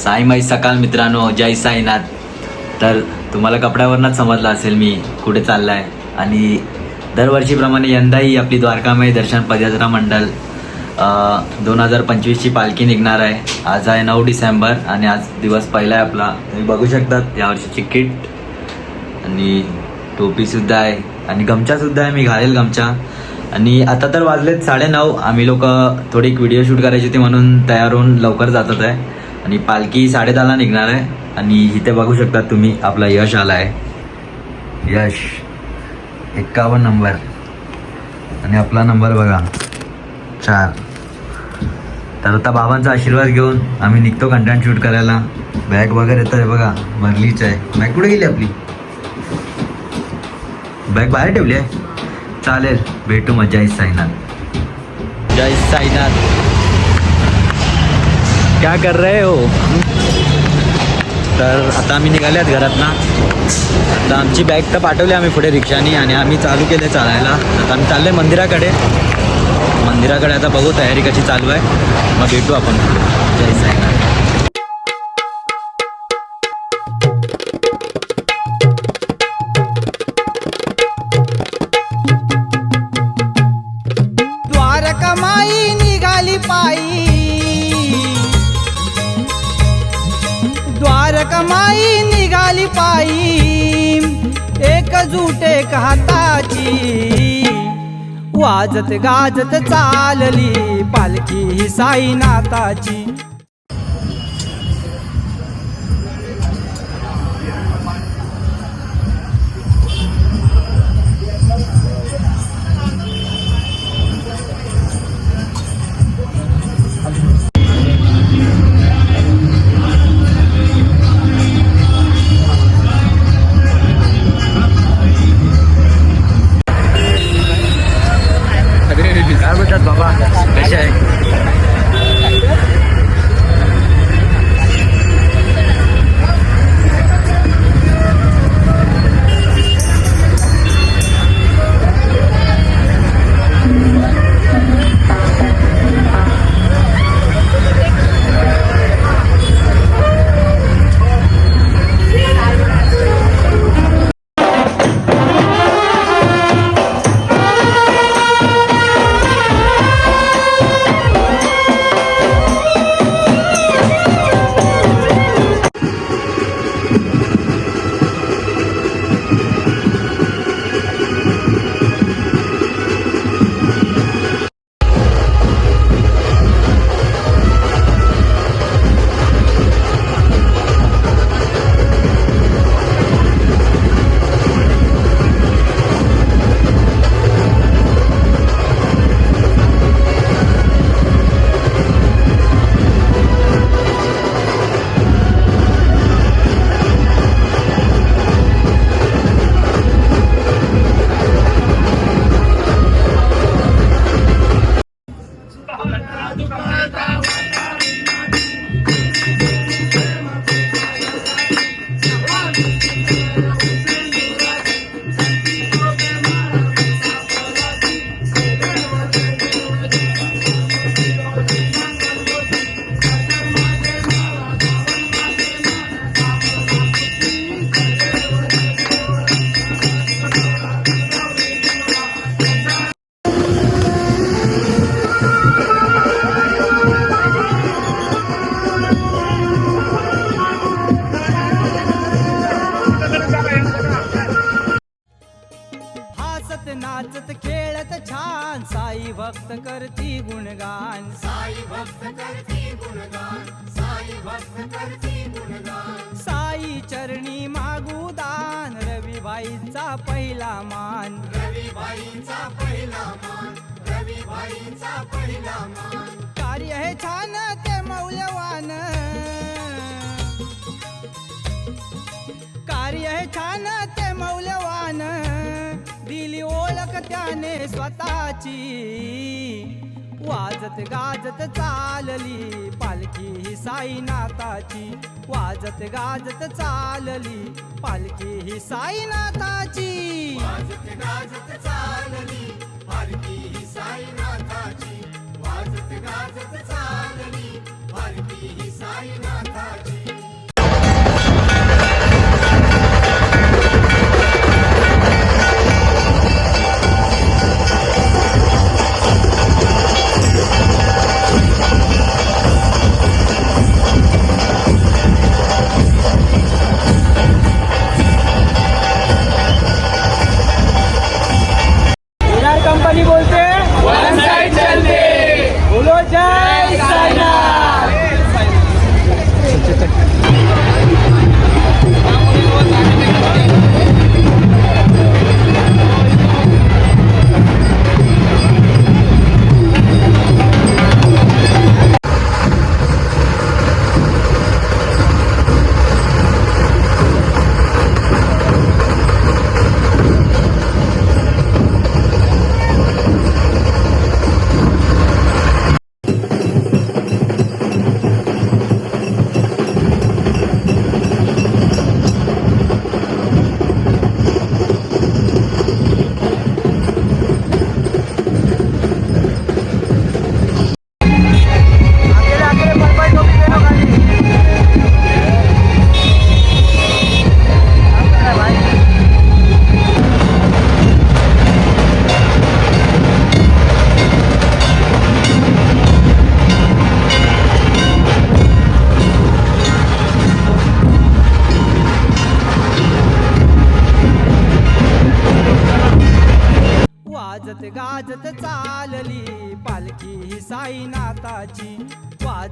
साईमाई सकाळ मित्रांनो, जय साईनाथ. तर तुम्हाला कपड्यावरनंच समजलं असेल मी कुठे चाललाय. आणि दरवर्षीप्रमाणे यंदाही आपली द्वारकामाई दर्शन पदयात्रा मंडळ 2025ची पालखी निघणार आहे. आज आहे 9 डिसेंबर आणि आज दिवस पहिला आहे आपला. तुम्ही बघू शकतात यावर्षीची किट आणि टोपीसुद्धा आहे आणि गमछासुद्धा आहे. मी घालेल गमछा. आणि आता तर वाजलेत 9:30. आम्ही लोक थोडी एक व्हिडिओ शूट करायची होती म्हणून तयार होऊन लवकर जातात आहे. आणि पालखी 10:30ला निघणार आहे. आणि इथे बघू शकता तुम्ही आपला यश आला आहे. यश 51 नंबर आणि आपला नंबर बघा 4. तर आता बाबांचा आशीर्वाद घेऊन आम्ही निघतो कंटेंट शूट करायला. बॅग वगैरे तर बघा भरलीच आहे. बॅग कुठे गेली आपली? बॅग बाहेर ठेवली आहे. चालेल, भेटू मग. जय साईनाथ. जय साईनाथ. क्या कर रहे हो? तर आता आम्ही निघाल्यात घरातनं. आता आमची बॅग तर पाठवली आम्ही पुढे रिक्षानी आणि आम्ही चालू केले चालायला. आता आम्ही चाललोय मंदिराकडे. आता बघू तयारी कशी चालू आहे. मग भेटू आपण. जय साईनाथ. द्वारकामाई निघाली पायी, द्वारकामाई निघाली पायी, एकजूट एक हाताची, वाजत गाजत चालली पालखी ही साईनाथाची. काय बोलतात बाबा, कसे आहे? नाचत खेळत छान साई भक्त करती गुणगान, साई भक्त करती गुणगान, साई भक्त करती गुणगान. साई चरणी मागू दान, रविबाईंचा पहिला मान, रविबाईंचा पहिला मान, रविबाईंचा पहिला मान. कार्य हे छान ते मौल्यवान, कार्य हे छान ते मौल्यवान, दिली ओळख त्याने स्वतःची, वाजत गाजत चालली पालखी ही साईनाथाची, वाजत गाजत चालली पालखी ही साईनाथाची, वाजत गाजत चालली पालखी ही साईनाथाची, वाजत गाजत चालली पालखी ही साईनाथाची.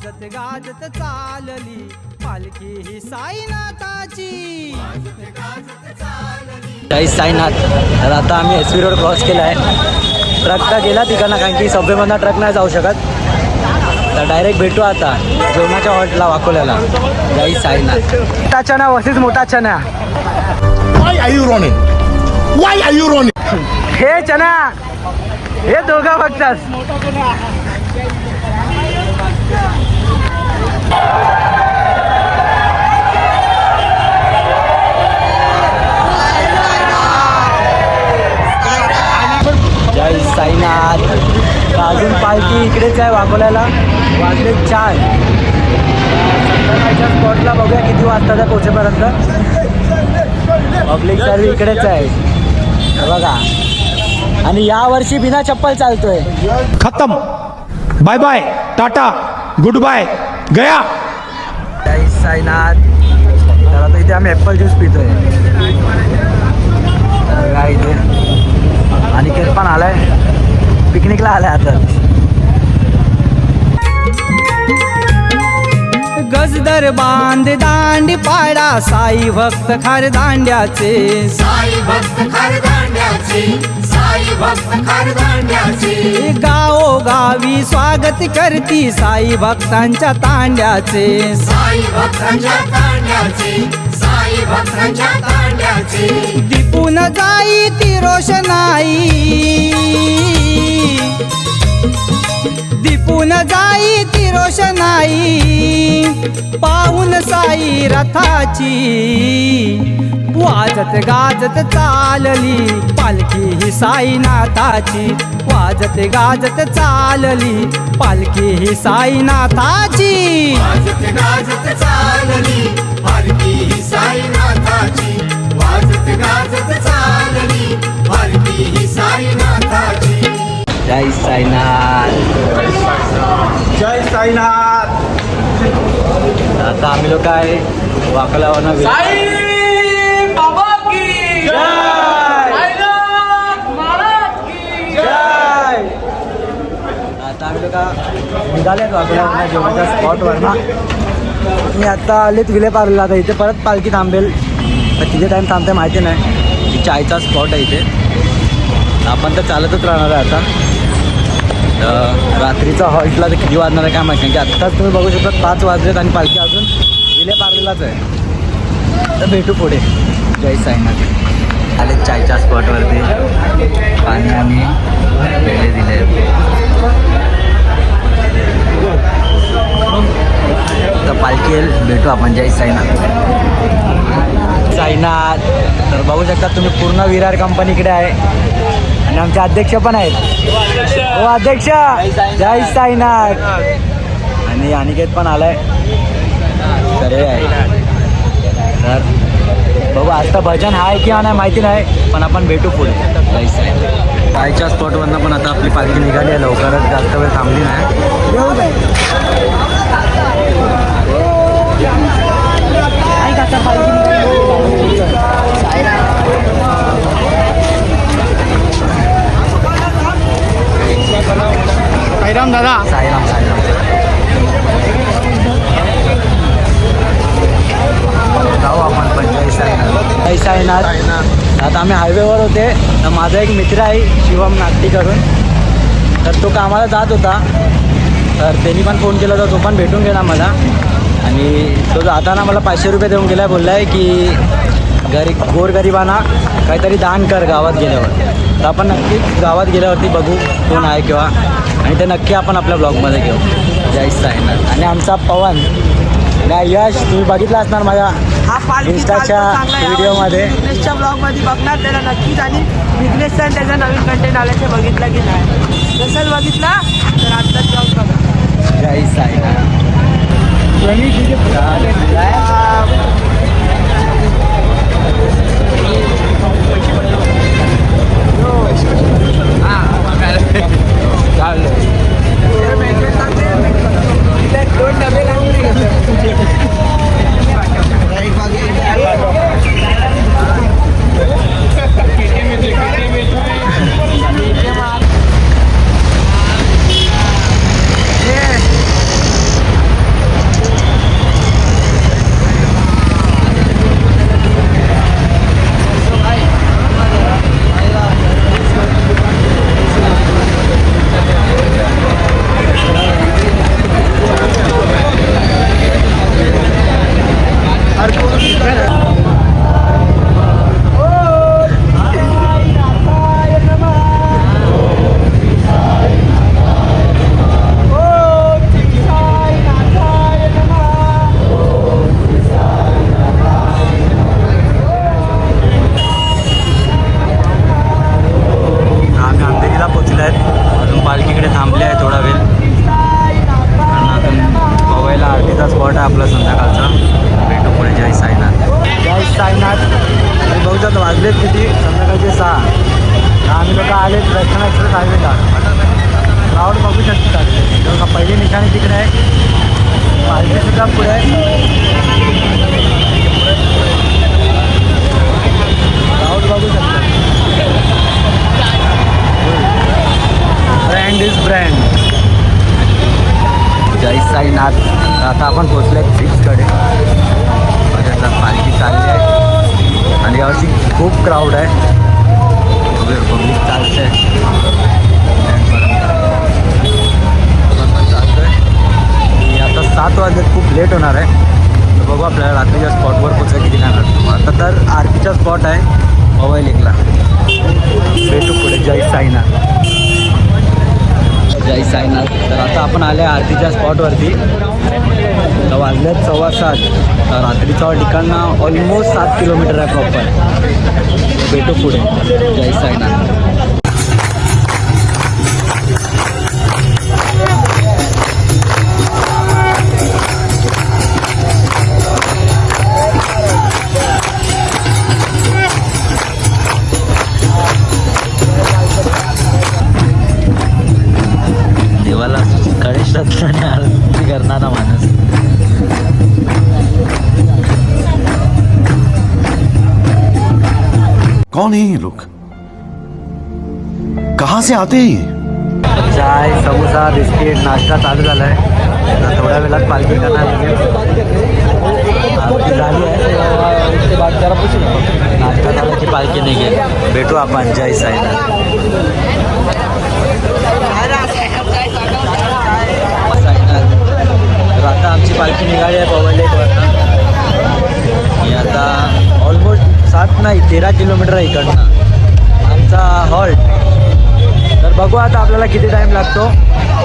वाजत गाजत चालली पालखी ही साईनाथाची. जय साईनाथ. तर आता आम्ही एस व्ही रोड क्रॉस केला आहे. ट्रक का गेला तिकडनं, कारण की सबवेमधनं ट्रक नाही जाऊ शकत. तर डायरेक्ट भेटू आता जेवणाच्या हॉटला वाकोल्याला. जय साईनाथ. मोठा चना वसीच मोठा चना. Why are you running? Why are you running? हे चना हे दोघं बघतात. जय साईनाथ. अजून पालखी इकडेच आहे वाकोल्याला. वाजले 4. संध्याकाळच्या स्पॉटला बघूया किती वाजता त्या पोहोचेपर्यंत. पब्लिक सर्व इकडेच आहे हे बघा. आणि या वर्षी बिना चप्पल चालतोय. खत्म. Bye bye tata good bye गया. जय साईनाथ. तर आता इथे आम्ही ॲपल ज्यूस पितोय. तर काय इथे अनिकेत पण आलाय, पिकनिकला आलाय आता. गजदर बांध दांडी पाडा साई भक्त खार दांड्याचे. साई भक्त खरदांड्याचे, साई भक्त खरदांड्याचे. गावोगावी स्वागत करती साई भक्तांच्या तांड्याचे. साई भक्तांच्या तांड्याचे, साई भक्तांच्या तांड्याचे. दिपून जाई ती रोषणाई, दिपून जाई ती रोषणाई. पाहून साई रथाची वाजत गाजत चालली पालखी ही साईनाथाची. वाजत गाजत चालली पालखी ही साईनाथाची. वाजत गाजत चालली पालखी ही साईनाथाची. वाजत गाजत चालली पालखी ही साईनाथाची. जय साईनाथ. जय साईनाथ. आता आम्ही लोक आहे वाकोल्यावरनं जय. आता आम्ही लोक निघाले वाकोल्यावरनं जेवणाच्या स्पॉटवरनं. मी आता आलेत विलेपार्लेला. आता इथे परत पालखी थांबेल. तर किती टाईम थांबते माहिती नाही. चायचा स्पॉट आहे इथे. आपण तर चालतच राहणार आहे आता. तर रात्रीचा हॉल्टला तर किती वाजणार आहे काय माहिती नाही, की आत्ताच तुम्ही बघू शकता 5 वाजलेत आणि पालखी अजून विलेपार्लेलाच आहे. तर भेटू पुढे. जय साईनाथ. आले चायच्या स्पॉटवरती. पाणी आम्ही दिले. तर पालखी येईल, भेटू आपण. जय साईनाथ. साईनाथ. तर बघू शकता तुम्ही पूर्ण विरार कंपनी इकडे आहे आणि आमचे अध्यक्ष पण आहेत. हो अध्यक्ष. जय साईनाथ. आणि अनिकेत पण आलाय. तर हे आहे. तर बघू आता भजन आहे किंवा नाही माहिती नाही, पण आपण भेटू पुढे. जय साईनाथ. चायच्या स्पॉटवरनं पण आता आपली पालखी निघाली आहे. लवकरच जास्त वेळ थांबली नाही. साईराम दादा. साईराम साईराम. जाऊ आपण पण. जय साईनाथ. जय साईनाथ. आता आम्ही हायवेवर होते. तर माझा एक मित्र आहे शिवम नागटीकरून. तर तो कामाला जात होता. तर त्यांनी पण फोन केला होता. तो पण भेटून गेला मला. आणि तो जाताना मला 500 रुपये देऊन गेला. बोलला आहे की गोरगरिबांना काहीतरी दान कर गावात गेल्यावर. तर आपण नक्कीच गावात गेल्यावरती बघू कोण आहे किंवा, आणि ते नक्की आपण आपल्या ब्लॉगमध्ये घेऊ. जय साईनाथ. आणि आमचा पवन नाही यश तुम्ही बघितला असणार माझ्या इंस्टाच्या व्हिडिओमध्ये. बिझनेसच्या ब्लॉगमध्ये बघणार त्याला नक्कीच. आणि बिझनेसचा त्याचा नवीन कंटेंट आल्याचे बघितलं की नाही. जसं बघितला तर आत्ताच ब्लॉग बघा. जय साईनाथ. पुढे क्राऊड बघू शकता. Brand is brand. जय साईनाथ. आता आपण पोचले फिक्सकडे. आता पालखी चालली आहे आणि यावर्षी खूप क्राऊड आहे. पब्लिक चालते आता 7 वाजले. खूप लेट होणार आहे. तर बघू आपल्याला रात्रीच्या स्पॉटवर पोचायला किती नाही लागतो. आता तर आरतीचा स्पॉट आहे मोबाईल एकला. भेटू पुढे. जय साईनाथ. जय साईनाथ. तर आता आपण आले आरतीच्या स्पॉटवरती. तर वाजल्यात 7:15. रात्रीचं ठिकाण ऑलमोस्ट 7 किलोमीटर आहे प्रॉपर. भेटू पुढे. जय साईनाथ. देवाला गणेश रत्नाने आरती करणारा माणूस. कौन है ये लोग? कहां से आते हैं ये? चाय समोसा बिस्किट नाश्ता चालू झाला आहे. आता थोड्या वेळात पालखी करणार आहे. आरती झाली आहे. नाश्ता झाला की पालखी निघेल. भेटू आपण. जय साईनाथ. तर आता आमची पालखी निघाली आहे पवले वाजता. ही आता ऑलमोस्ट 7 नाही 13 किलोमीटर आहे इकडनं आमचा हॉल्ट. तर बघू आता आपल्याला किती टाईम लागतो.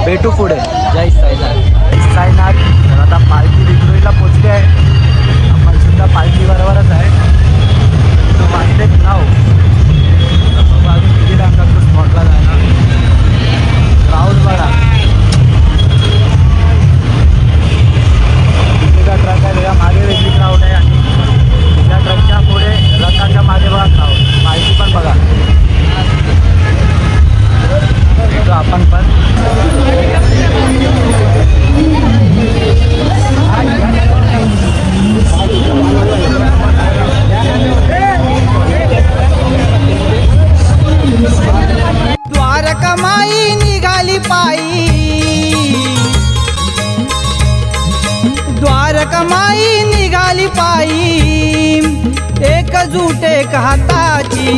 भेटू पुढे. जय साईनाथ. जय साईनाथ. तर आता पालखी विक्रोळीला पोचली आहे. आपण सुद्धा पालखी बरोबरच आहे. तो वाजलेत 9. बघू अजून किती टाईम लागतो स्पॉटला जायला. क्राऊड बघा. तिथेचा ट्रक आहे त्याच्या मागे वेगळी क्राऊड आहे आणि त्या ट्रकच्या पुढे रथाच्या मागे बघा क्राऊड. माहिती पण बघा. भेटू आपण पण. द्वारका माई निघाली पायी. द्वारका माई निघाली पायी. एकजूट एक हाताची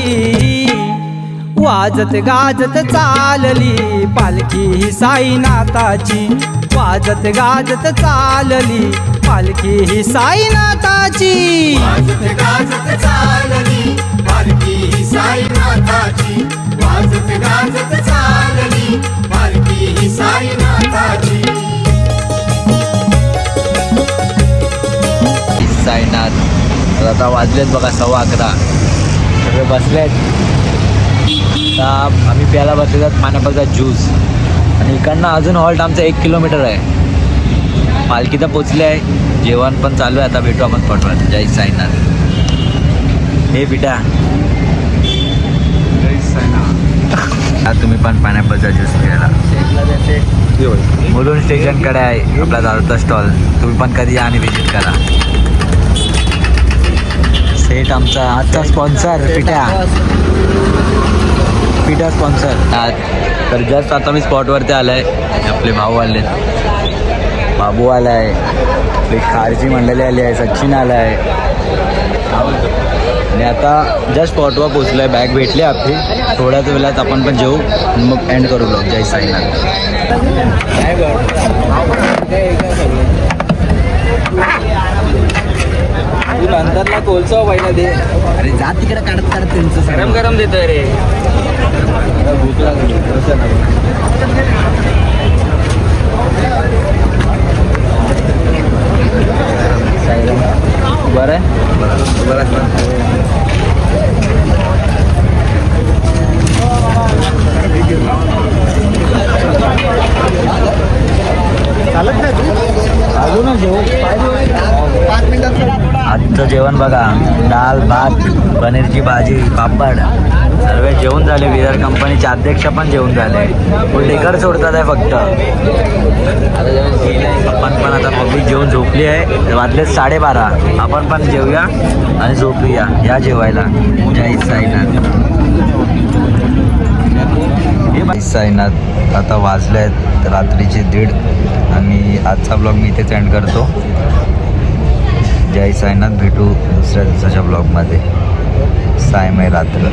वाजत गाजत चालली पालखी ही साईनाथाची. वाजत गाजत चालली पालखी ही साईनाथाची. वाजत गाजत चालली पालखी ही साईनाथाची. वाजत गाजत चालली पालखी ही साईनाथाची. साईनाथ. तर आता वाजलेत बघा 11:15. सगळे बसलेत. आता आम्ही प्यायला बसलेत पाण्यापाचा ज्यूस. आणि इकडनं अजून हॉल्ट आमचं 1 किलोमीटर आहे. पालखी तर पोचली आहे. जेवण पण चालू आहे. आता भेटू आपण स्पॉटवर. जय साईनाथ. हे बिटा. जय साईनाथ. तुम्ही पण पाण्यापाचा ज्यूस प्यायला. मुलुंड स्टेशनकडे आहे आपला दारूचा स्टॉल. तुम्ही पण कधी या आणि व्हिजिट करा. सेट आमचा आजचा स्पॉन्सर पिठा. पिठा स्पॉन्सर. तर जस्ट आता मी स्पॉटवरती आलो आहे. आपले भाऊ आले. बाबू आला आहे. आपली खारची मंडळी आली आहे. सचिन आला आहे. आणि आता जस्ट स्पॉटवर पोचलो आहे. बॅग भेटली आपली. थोड्याच वेळात आपण पण जेऊ मग एंड करू ब्लॉग. जय साईनाथ. अंदरला कोलचा पाहिजे दे. अरे जा तिकडे काढत काढत त्यांचं गरम गरम देतोय रे. भूक लागली. बरं आहे. आजचं जेवण बघा. डाळ भात पनीरची भाजी पापड सर्व जेवण झाले. विरार कंपनीचे अध्यक्ष पण जेवण झाले. डेकर सोडतात आहे फक्त. आपण पण आता मम्मी जेवून झोपली आहे. वाजले 12:30. आपण पण जेवूया आणि झोपूया. या जेवायला. जय साईनाथ. जय साईनाथ. आता वाजले आहेत रात्रीचे 1:30 आणि आजचा ब्लॉग मी इथेच एंड करतो. जय साईनाथ. भेटू दुसऱ्या दिवसाच्या ब्लॉगमध्ये. सायमय रात्र.